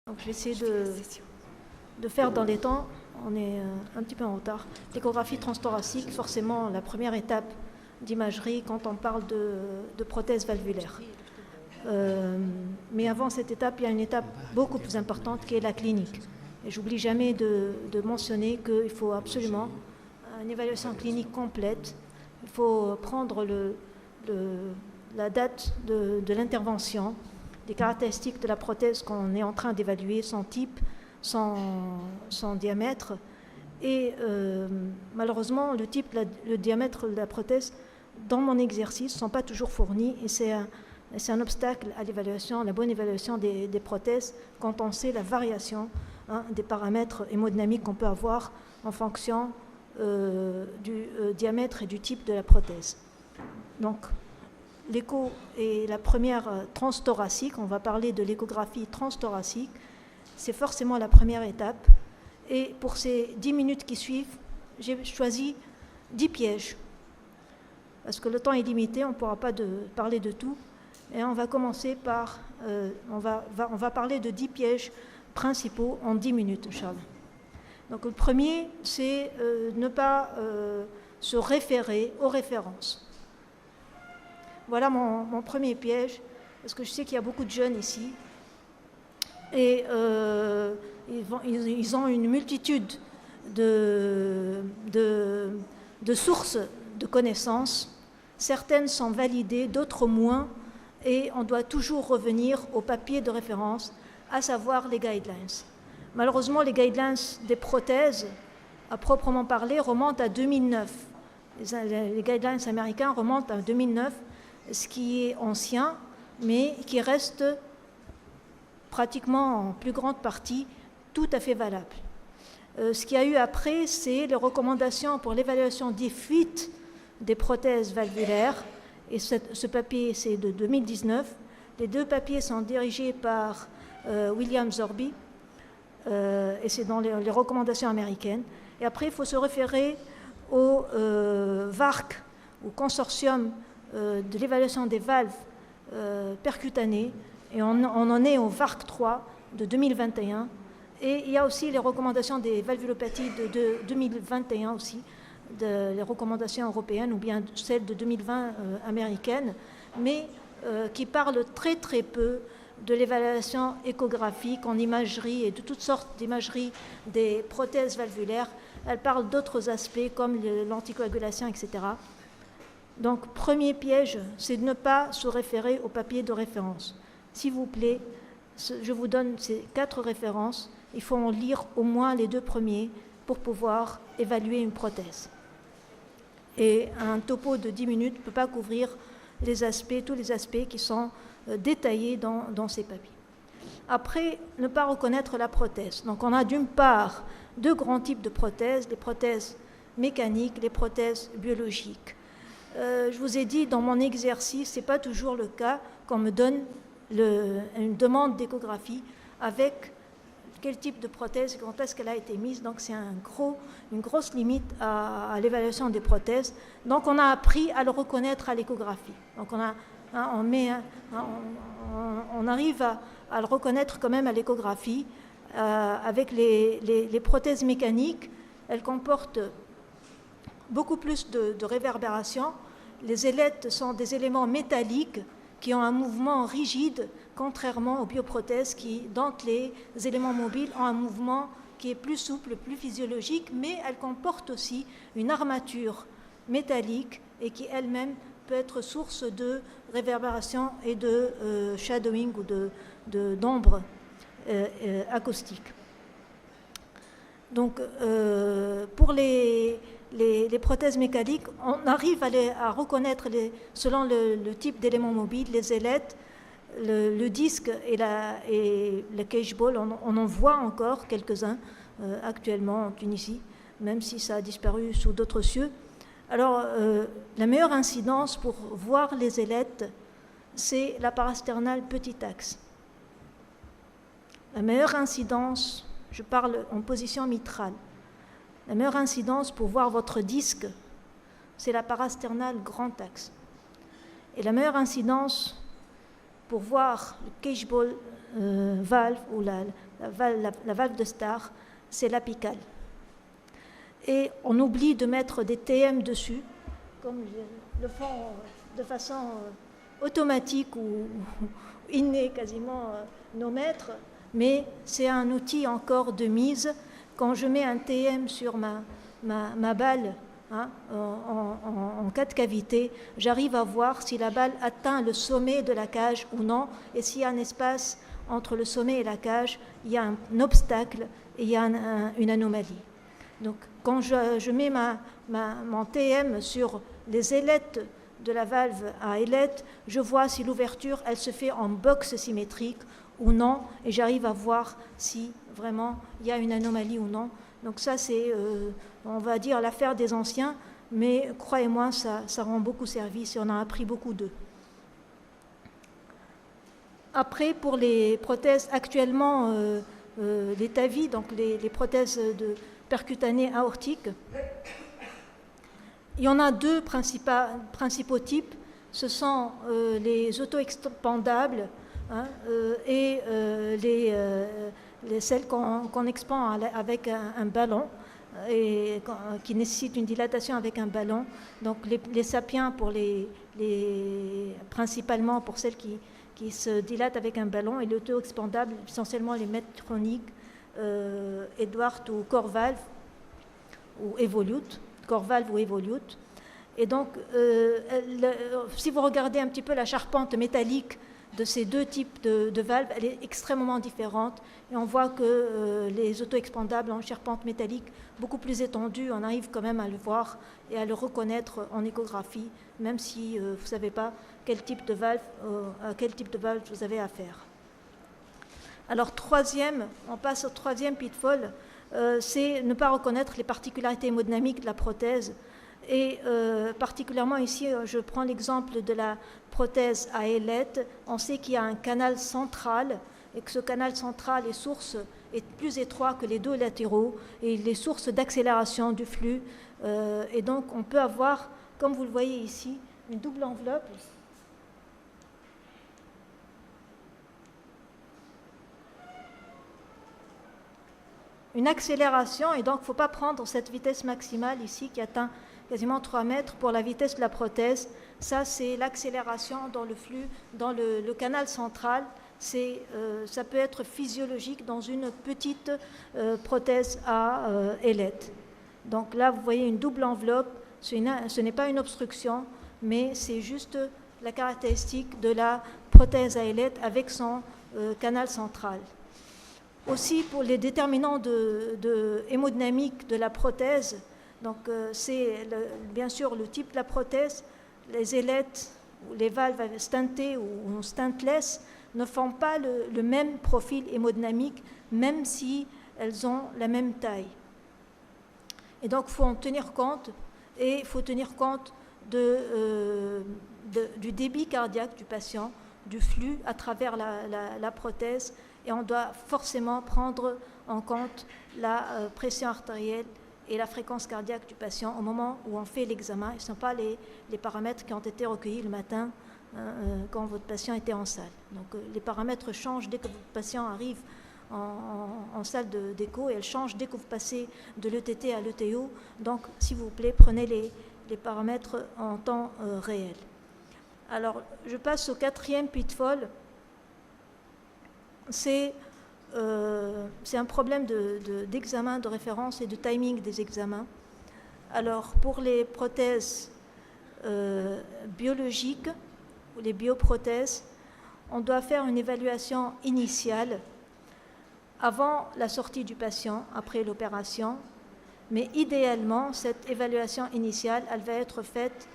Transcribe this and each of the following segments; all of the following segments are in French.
Donc, je vais essayer de faire dans les temps. On est un petit peu en retard. L'échographie transthoracique, forcément la première étape d'imagerie quand on parle de prothèse valvulaire. Mais avant cette étape, il y a une étape beaucoup plus importante qui est la clinique. Et j'oublie jamais de mentionner qu'il faut absolument une évaluation clinique complète. Il faut prendre la date de l'intervention, des caractéristiques de la prothèse qu'on est en train d'évaluer, son type, son diamètre. Et malheureusement, le type, le diamètre de la prothèse, dans mon exercice, ne sont pas toujours fournis. Et c'est un obstacle à l'évaluation, la bonne évaluation des prothèses, quand on sait la variation des paramètres hémodynamiques qu'on peut avoir en fonction du diamètre et du type de la prothèse. Donc, l'écho est la première transthoracique. On va parler de l'échographie transthoracique. C'est forcément la première étape. Et pour ces 10 minutes qui suivent, j'ai choisi 10 pièges. Parce que le temps est limité, on ne pourra pas parler de tout. Et on va commencer par... on va parler de 10 pièges principaux en 10 minutes, Inch'Allah. Donc le premier, c'est ne pas se référer aux références. Voilà mon premier piège, parce que je sais qu'il y a beaucoup de jeunes ici. Et ils ont une multitude de sources de connaissances. Certaines sont validées, d'autres moins. Et on doit toujours revenir au papier de référence, à savoir les guidelines. Malheureusement, les guidelines des prothèses, à proprement parler, remontent à 2009. Les guidelines américains remontent à 2009, ce qui est ancien, mais qui reste pratiquement en plus grande partie tout à fait valable. Ce qu'il y a eu après, c'est les recommandations pour l'évaluation des fuites des prothèses valvulaires. Et ce papier, c'est de 2019. Les deux papiers sont dirigés par William Zorby, et c'est dans les recommandations américaines. Et après, il faut se référer au VARC, au consortium de l'évaluation des valves percutanées, et on en est au VARC 3 de 2021. Et il y a aussi les recommandations des valvulopathies de 2021 aussi, les recommandations européennes ou bien celles de 2020 américaines, mais qui parlent très très peu de l'évaluation échographique en imagerie et de toutes sortes d'imageries des prothèses valvulaires. Elles parlent d'autres aspects comme l'anticoagulation, etc. Donc, premier piège, c'est de ne pas se référer au papier de référence. S'il vous plaît, je vous donne ces 4 références. Il faut en lire au moins les 2 premiers pour pouvoir évaluer une prothèse. Et un topo de 10 minutes ne peut pas couvrir tous les aspects qui sont détaillés dans ces papiers. Après, ne pas reconnaître la prothèse. Donc, on a d'une part 2 grands types de prothèses, les prothèses mécaniques, les prothèses biologiques. Je vous ai dit, dans mon exercice, ce n'est pas toujours le cas qu'on me donne une demande d'échographie avec quel type de prothèse et quand est-ce qu'elle a été mise. Donc c'est une grosse limite à l'évaluation des prothèses. Donc on a appris à le reconnaître à l'échographie. Donc on arrive à le reconnaître quand même à l'échographie. Avec les prothèses mécaniques, elles comportent beaucoup plus de réverbération. Les ailettes sont des éléments métalliques qui ont un mouvement rigide, contrairement aux bioprothèses qui, donc les éléments mobiles, ont un mouvement qui est plus souple, plus physiologique, mais elles comportent aussi une armature métallique et qui elle-même peut être source de réverbération et de shadowing ou d'ombre acoustique. Donc, pour les prothèses mécaniques, on arrive à reconnaître, selon le type d'éléments mobiles, les ailettes, le disque et le cage ball. On en voit encore quelques-uns actuellement en Tunisie, même si ça a disparu sous d'autres cieux. Alors, la meilleure incidence pour voir les ailettes, c'est la parasternale petit axe. La meilleure incidence, je parle en position mitrale, la meilleure incidence pour voir votre disque, c'est la parasternale grand axe. Et la meilleure incidence pour voir le cage ball valve ou la la valve de Starr, c'est l'apicale. Et on oublie de mettre des TM dessus, comme le font de façon automatique ou innée quasiment nos maîtres, mais c'est un outil encore de mise. Quand je mets un TM sur ma balle, hein, en cas de cavité, j'arrive à voir si la balle atteint le sommet de la cage ou non, et s'il y a un espace entre le sommet et la cage, il y a un obstacle et il y a une anomalie. Donc quand je mets mon TM sur les ailettes de la valve à ailette, je vois si l'ouverture elle se fait en box symétrique ou non, et j'arrive à voir si vraiment il y a une anomalie ou non. Donc ça c'est, on va dire, l'affaire des anciens, mais croyez-moi, ça rend beaucoup service et on a appris beaucoup d'eux. Après, pour les prothèses actuellement, les TAVI, donc les prothèses percutanées aortiques, il y en a deux principaux types. Ce sont les auto-expandables, hein, et celles qu'on expand avec un ballon et qui nécessitent une dilatation avec un ballon. Donc les sapiens, principalement pour celles qui se dilatent avec un ballon, et l'auto-expandable, essentiellement les Medtronic, Edwards ou Corvalve ou Evolute. Corvalve ou Evolute. Et donc, si vous regardez un petit peu la charpente métallique de ces deux types de valves, elle est extrêmement différente. Et on voit que les auto-expandables en charpente métallique, beaucoup plus étendue, on arrive quand même à le voir et à le reconnaître en échographie, même si vous ne savez pas à quel type de valve vous avez affaire. Alors, on passe au troisième pitfall, c'est ne pas reconnaître les particularités hémodynamiques de la prothèse. Et particulièrement ici, je prends l'exemple de la prothèse à ailette. On sait qu'il y a un canal central et que ce canal central est plus étroit que les deux latéraux et les sources d'accélération du flux. Et donc, on peut avoir, comme vous le voyez ici, une double enveloppe. Une accélération, et donc il ne faut pas prendre cette vitesse maximale ici qui atteint quasiment 3 mètres pour la vitesse de la prothèse. Ça, c'est l'accélération dans le flux, dans le canal central. Ça peut être physiologique dans une petite prothèse à ailette. Donc là, vous voyez une double enveloppe. Ce n'est pas une obstruction, mais c'est juste la caractéristique de la prothèse à ailette avec son canal central. Aussi, pour les déterminants hémodynamiques de la prothèse, donc c'est bien sûr le type de la prothèse, les ailettes ou les valves stentées ou stentless ne font pas le même profil hémodynamique, même si elles ont la même taille. Et donc, il faut en tenir compte, et il faut tenir compte du débit cardiaque du patient, du flux à travers la prothèse, et on doit forcément prendre en compte la pression artérielle et la fréquence cardiaque du patient au moment où on fait l'examen. Ce ne sont pas les paramètres qui ont été recueillis le matin quand votre patient était en salle. Donc les paramètres changent dès que votre patient arrive en salle d'écho, et elles changent dès que vous passez de l'ETT à l'ETO. Donc, s'il vous plaît, prenez les paramètres en temps réel. Alors, je passe au quatrième pitfall. C'est un problème d'examen, de référence et de timing des examens. Alors, pour les prothèses biologiques ou les bioprothèses, on doit faire une évaluation initiale avant la sortie du patient, après l'opération. Mais idéalement, cette évaluation initiale, elle va être faite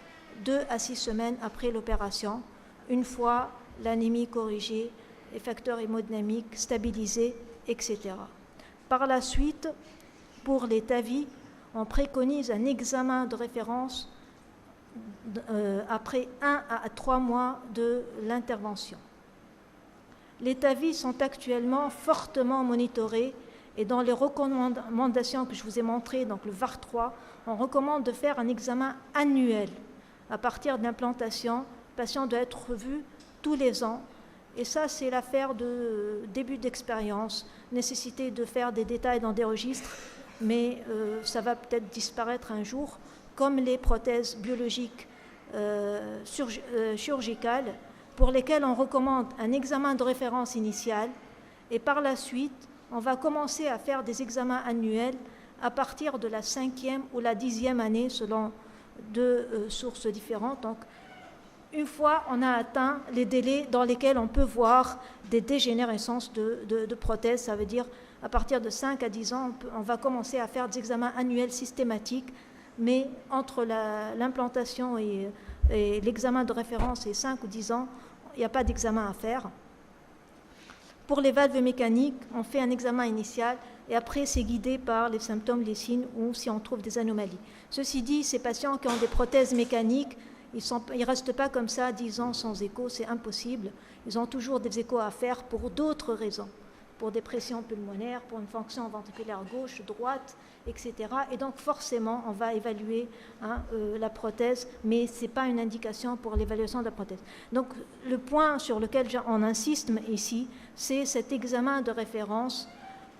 2 à 6 semaines après l'opération, une fois l'anémie corrigée, les facteurs hémodynamiques stabilisés, etc. Par la suite, pour les TAVI, on préconise un examen de référence après 1 à 3 mois de l'intervention. Les TAVI sont actuellement fortement monitorés, et dans les recommandations que je vous ai montrées, donc le VAR3, on recommande de faire un examen annuel. À partir de l'implantation, le patient doit être revu tous les ans, Et ça, c'est l'affaire de début d'expérience, nécessité de faire des détails dans des registres, mais ça va peut-être disparaître un jour, comme les prothèses biologiques chirurgicales, pour lesquelles on recommande un examen de référence initial, et par la suite, on va commencer à faire des examens annuels à partir de la 5e ou la 10e année, selon deux sources différentes. Donc, une fois on a atteint les délais dans lesquels on peut voir des dégénérescences de prothèses, ça veut dire à partir de 5 à 10 ans, on va commencer à faire des examens annuels systématiques, mais entre l'implantation et l'examen de référence et 5 ou 10 ans, il n'y a pas d'examen à faire. Pour les valves mécaniques, on fait un examen initial et après c'est guidé par les symptômes, les signes ou si on trouve des anomalies. Ceci dit, ces patients qui ont des prothèses mécaniques, ils ne restent pas comme ça 10 ans sans écho, c'est impossible. Ils ont toujours des échos à faire pour d'autres raisons, pour des pressions pulmonaires, pour une fonction ventriculaire gauche, droite, etc. Et donc forcément, on va évaluer la prothèse, mais ce n'est pas une indication pour l'évaluation de la prothèse. Donc le point sur lequel on insiste ici, c'est cet examen de référence,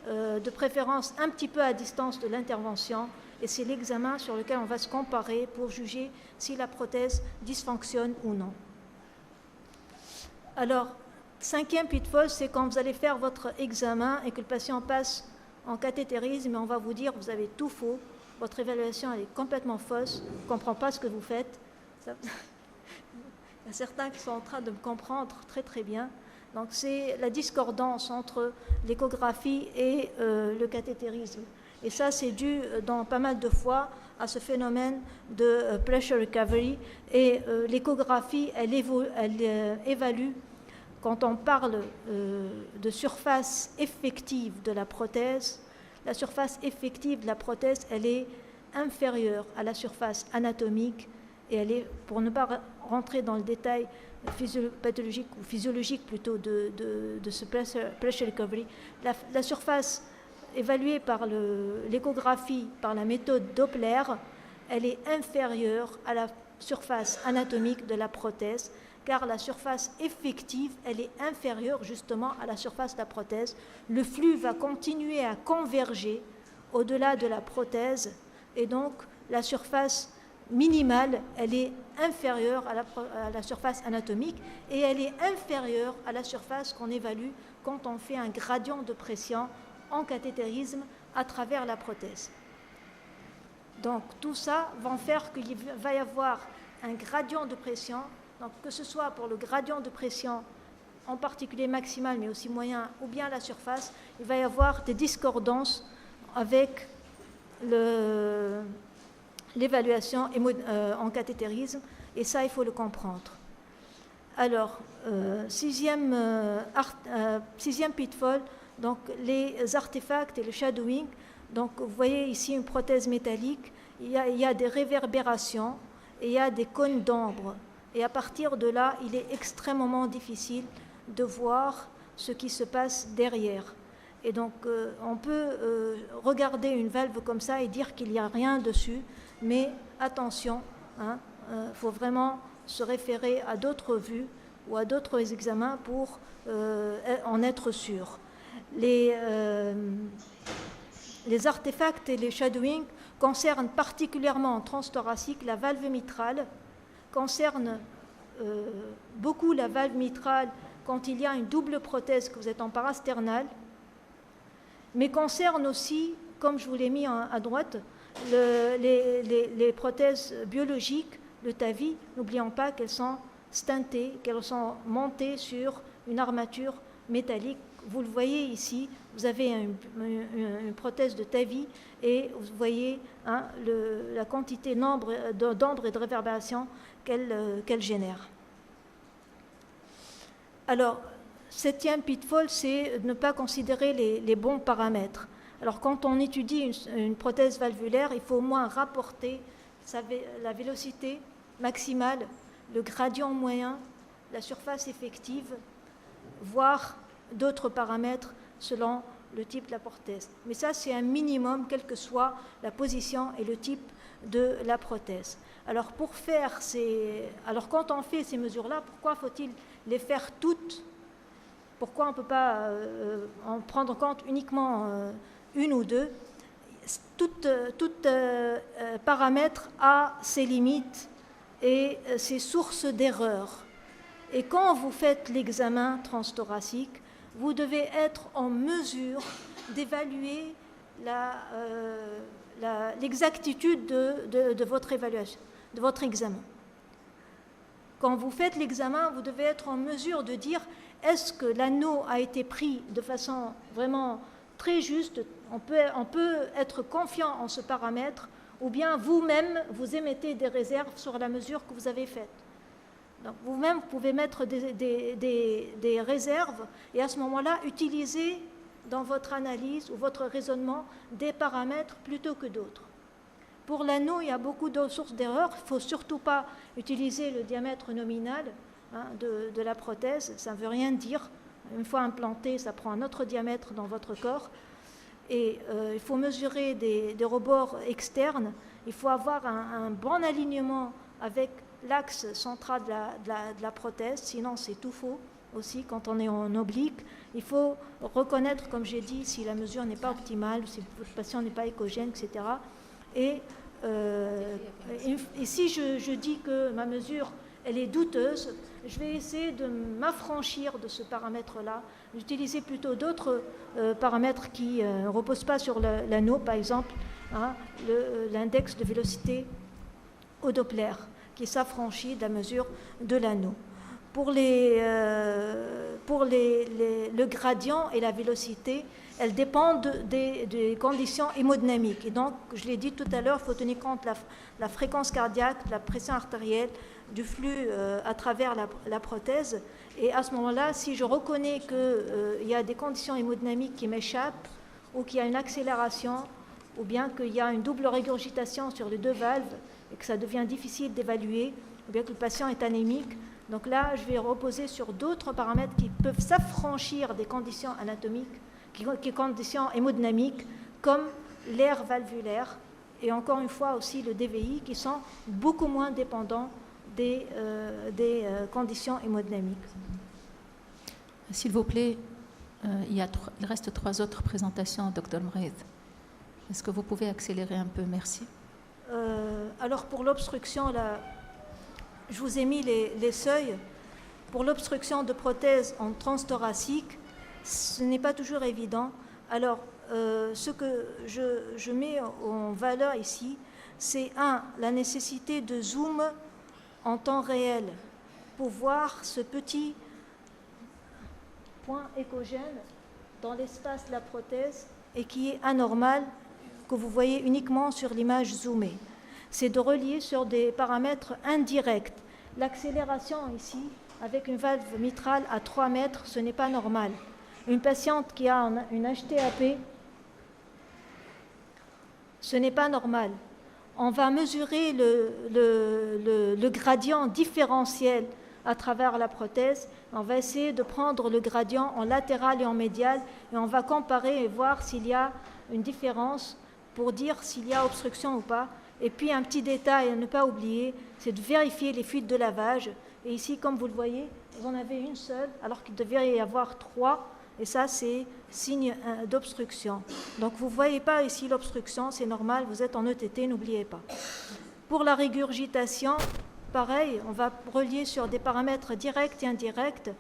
de préférence un petit peu à distance de l'intervention, et c'est l'examen sur lequel on va se comparer pour juger si la prothèse dysfonctionne ou non. Alors, 5e pitfall, c'est quand vous allez faire votre examen et que le patient passe en cathétérisme, et on va vous dire vous avez tout faux, votre évaluation elle est complètement fausse, on ne comprend pas ce que vous faites. Il y a certains qui sont en train de me comprendre très très bien. Donc c'est la discordance entre l'échographie et le cathétérisme. Et ça, c'est dû dans pas mal de fois à ce phénomène de pressure recovery. Et l'échographie, elle évalue, quand on parle de surface effective de la prothèse, la surface effective de la prothèse, elle est inférieure à la surface anatomique. Et elle est, pour ne pas rentrer dans le détail pathologique ou physiologique plutôt de ce pressure recovery, la surface évaluée par l'échographie, par la méthode Doppler, elle est inférieure à la surface anatomique de la prothèse, car la surface effective, elle est inférieure justement à la surface de la prothèse. Le flux va continuer à converger au-delà de la prothèse, et donc la surface minimale, elle est inférieure à la surface anatomique, et elle est inférieure à la surface qu'on évalue quand on fait un gradient de pression en cathétérisme à travers la prothèse. Donc tout ça va faire qu'il va y avoir un gradient de pression, donc que ce soit pour le gradient de pression en particulier maximal mais aussi moyen ou bien à la surface, il va y avoir des discordances avec l'évaluation en cathétérisme, et ça il faut le comprendre. Alors, sixième pitfall, donc les artefacts et le shadowing. Donc vous voyez ici une prothèse métallique, il y a des réverbérations et il y a des cônes d'ombre. Et à partir de là, il est extrêmement difficile de voir ce qui se passe derrière. Et donc on peut regarder une valve comme ça et dire qu'il n'y a rien dessus, mais attention, faut vraiment se référer à d'autres vues ou à d'autres examens pour en être sûr. Les artefacts et les shadowing concernent particulièrement en transthoracique la valve mitrale, concernent beaucoup la valve mitrale quand il y a une double prothèse, que vous êtes en parasternal, mais concernent aussi, comme je vous l'ai mis à droite, les prothèses biologiques, le TAVI. N'oublions pas qu'elles sont stentées, qu'elles sont montées sur une armature métallique. Vous le voyez ici, vous avez une prothèse de TAVI et vous voyez la quantité d'ombre et de réverbération qu'elle génère. Alors, 7e pitfall, c'est ne pas considérer les bons paramètres. Alors, quand on étudie une prothèse valvulaire, il faut au moins rapporter la vélocité maximale, le gradient moyen, la surface effective, voire d'autres paramètres selon le type de la prothèse. Mais ça, c'est un minimum, quelle que soit la position et le type de la prothèse. Alors, quand on fait ces mesures-là, pourquoi faut-il les faire toutes Pourquoi on ne peut pas en prendre en compte uniquement une ou deux? Tout paramètre a ses limites et ses sources d'erreur. Et quand vous faites l'examen transthoracique, vous devez être en mesure d'évaluer l'exactitude de votre évaluation, de votre examen. Quand vous faites l'examen, vous devez être en mesure de dire est-ce que l'anneau a été pris de façon vraiment très juste, on peut être confiant en ce paramètre, ou bien vous-même, vous émettez des réserves sur la mesure que vous avez faite. Donc vous-même, vous pouvez mettre des réserves et à ce moment-là, utiliser dans votre analyse ou votre raisonnement des paramètres plutôt que d'autres. Pour l'anneau, il y a beaucoup de sources d'erreurs. Il ne faut surtout pas utiliser le diamètre nominal de la prothèse. Ça ne veut rien dire. Une fois implanté, ça prend un autre diamètre dans votre corps. Et il faut mesurer des rebords externes. Il faut avoir un bon alignement avec l'axe central de la prothèse. Sinon, c'est tout faux aussi quand on est en oblique. Il faut reconnaître, comme j'ai dit, si la mesure n'est pas optimale, si le patient n'est pas échogène, etc. Et si je dis que ma mesure elle est douteuse, je vais essayer de m'affranchir de ce paramètre-là, d'utiliser plutôt d'autres paramètres qui ne reposent pas sur l'anneau, par exemple l'index de vélocité au Doppler, qui s'affranchit de la mesure de l'anneau. Pour le gradient et la vélocité, elles dépendent des conditions hémodynamiques. Et donc, je l'ai dit tout à l'heure, il faut tenir compte de la fréquence cardiaque, de la pression artérielle, du flux à travers la prothèse. Et à ce moment-là, si je reconnais qu'il y a des conditions hémodynamiques qui m'échappent, ou qu'il y a une accélération, ou bien qu'il y a une double régurgitation sur les deux valves, et que ça devient difficile d'évaluer, ou bien que le patient est anémique, donc là, je vais reposer sur d'autres paramètres qui peuvent s'affranchir des conditions anatomiques, des conditions hémodynamiques, comme l'air valvulaire, et encore une fois aussi le DVI, qui sont beaucoup moins dépendants des conditions hémodynamiques. S'il vous plaît, il reste 3 autres présentations, Dr Mreid. Est-ce que vous pouvez accélérer un peu? Merci. Alors pour l'obstruction, je vous ai mis les seuils. Pour l'obstruction de prothèse en transthoracique, ce n'est pas toujours évident. Alors, ce que je mets en valeur ici, c'est la nécessité de zoom en temps réel pour voir ce petit point échogène dans l'espace de la prothèse et qui est anormal, que vous voyez uniquement sur l'image zoomée. C'est de relier sur des paramètres indirects. L'accélération ici, avec une valve mitrale à 3 mètres, ce n'est pas normal. Une patiente qui a une HTAP, ce n'est pas normal. On va mesurer le gradient différentiel à travers la prothèse. On va essayer de prendre le gradient en latéral et en médial et on va comparer et voir s'il y a une différence pour dire s'il y a obstruction ou pas. Et puis un petit détail à ne pas oublier, c'est de vérifier les fuites de lavage. Et ici, comme vous le voyez, vous en avez une seule, alors qu'il devait y avoir 3. Et ça, c'est signe d'obstruction. Donc, vous ne voyez pas ici l'obstruction, c'est normal, vous êtes en ETT, n'oubliez pas. Pour la régurgitation, pareil, on va relier sur des paramètres directs et indirects.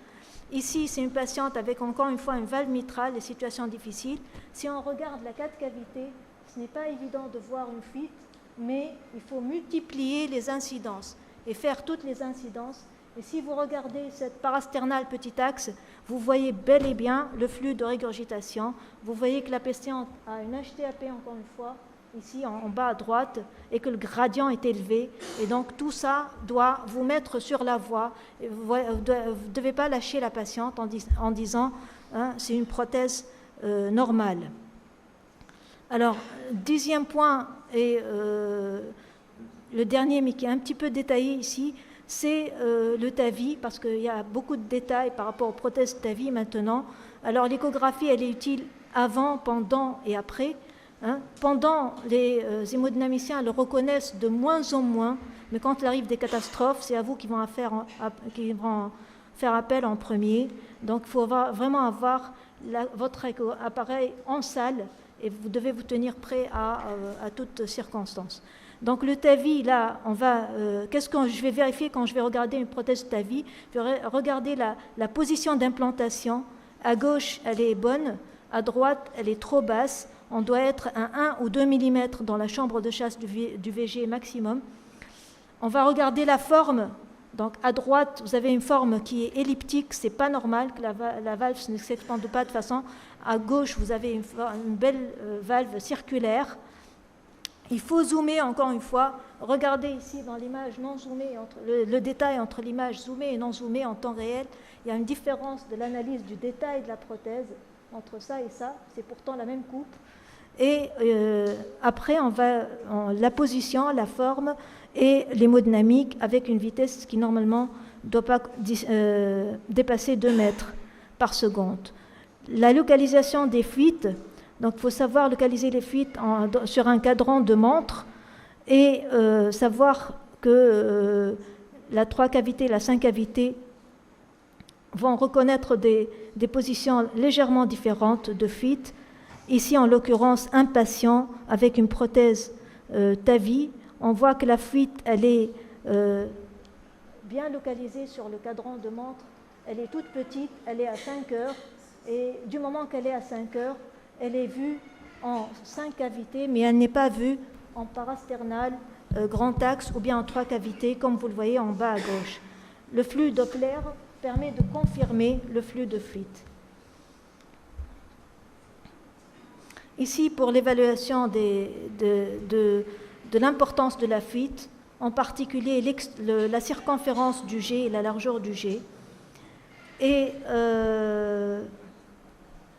Ici, c'est une patiente avec encore une fois une valve mitrale, des situations difficiles. Si on regarde la 4 cavités, ce n'est pas évident de voir une fuite, mais il faut multiplier les incidences et faire toutes les incidences. Et si vous regardez cette parasternale petit axe, vous voyez bel et bien le flux de régurgitation. Vous voyez que la patiente a une HTAP, encore une fois, ici en bas à droite, et que le gradient est élevé. Et donc tout ça doit vous mettre sur la voie. Et vous ne devez pas lâcher la patiente en disant c'est une prothèse normale. Alors, 10e point, et le dernier, mais qui est un petit peu détaillé ici, c'est le TAVI, parce qu'il y a beaucoup de détails par rapport aux prothèses TAVI maintenant. Alors, l'échographie, elle est utile avant, pendant et après. Pendant, les hémodynamiciens le reconnaissent de moins en moins, mais quand il arrive des catastrophes, c'est à vous qui vont faire appel en premier. Donc, il faut vraiment avoir votre appareil en salle et vous devez vous tenir prêt à toutes circonstances. Donc, le TAVI, là, qu'est-ce que je vais vérifier quand je vais regarder une prothèse TAVI? Je vais regarder la position d'implantation. À gauche, elle est bonne. À droite, elle est trop basse. On doit être à 1 ou 2 mm dans la chambre de chasse du VG maximum. On va regarder la forme. Donc, à droite, vous avez une forme qui est elliptique. Ce n'est pas normal que la valve ne s'expande pas de façon. À gauche, vous avez une belle valve circulaire. Il faut zoomer encore une fois. Regardez ici dans l'image non zoomée, le détail entre l'image zoomée et non zoomée en temps réel. Il y a une différence de l'analyse du détail de la prothèse entre ça et ça. C'est pourtant la même coupe. Et après, la position, la forme et l'hémodynamique avec une vitesse qui normalement ne doit pas dépasser 2 mètres par seconde. La localisation des fuites. Donc, il faut savoir localiser les fuites sur un cadran de montre et savoir que la 3 cavités, la 5 cavités vont reconnaître des positions légèrement différentes de fuite. Ici, en l'occurrence, un patient avec une prothèse TAVI, on voit que la fuite, elle est bien localisée sur le cadran de montre. Elle est toute petite, elle est à 5 heures. Et du moment qu'elle est à 5 heures, elle est vue en 5 cavités, mais elle n'est pas vue en parasternal, grand axe ou bien en 3 cavités, comme vous le voyez en bas à gauche. Le flux Doppler permet de confirmer le flux de fuite. Ici, pour l'évaluation de l'importance de la fuite, en particulier la circonférence du jet et la largeur du jet. Et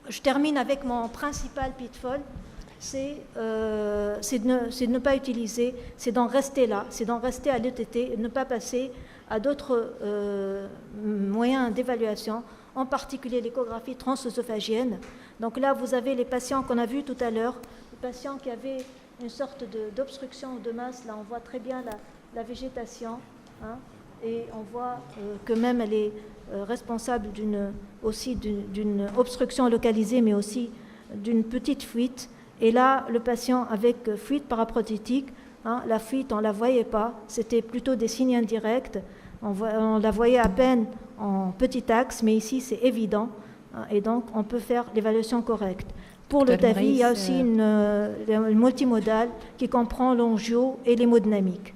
je termine avec mon principal pitfall, c'est de ne pas utiliser, c'est d'en rester là, c'est d'en rester à l'ETT et de ne pas passer à d'autres moyens d'évaluation, en particulier l'échographie transœsophagienne. Donc là, vous avez les patients qu'on a vus tout à l'heure, les patients qui avaient une sorte d'obstruction de masse. Là, on voit très bien la végétation, hein, et on voit que même elle est responsable aussi d'une obstruction localisée, mais aussi d'une petite fuite. Et là, le patient avec fuite paraprothétique, hein, la fuite, on ne la voyait pas, c'était plutôt des signes indirects. On la voyait à peine en petit axe, mais ici, c'est évident. Hein, et donc, on peut faire l'évaluation correcte. Pour le TAVI, il y a aussi une multimodale qui comprend l'angio et l'hémodynamique.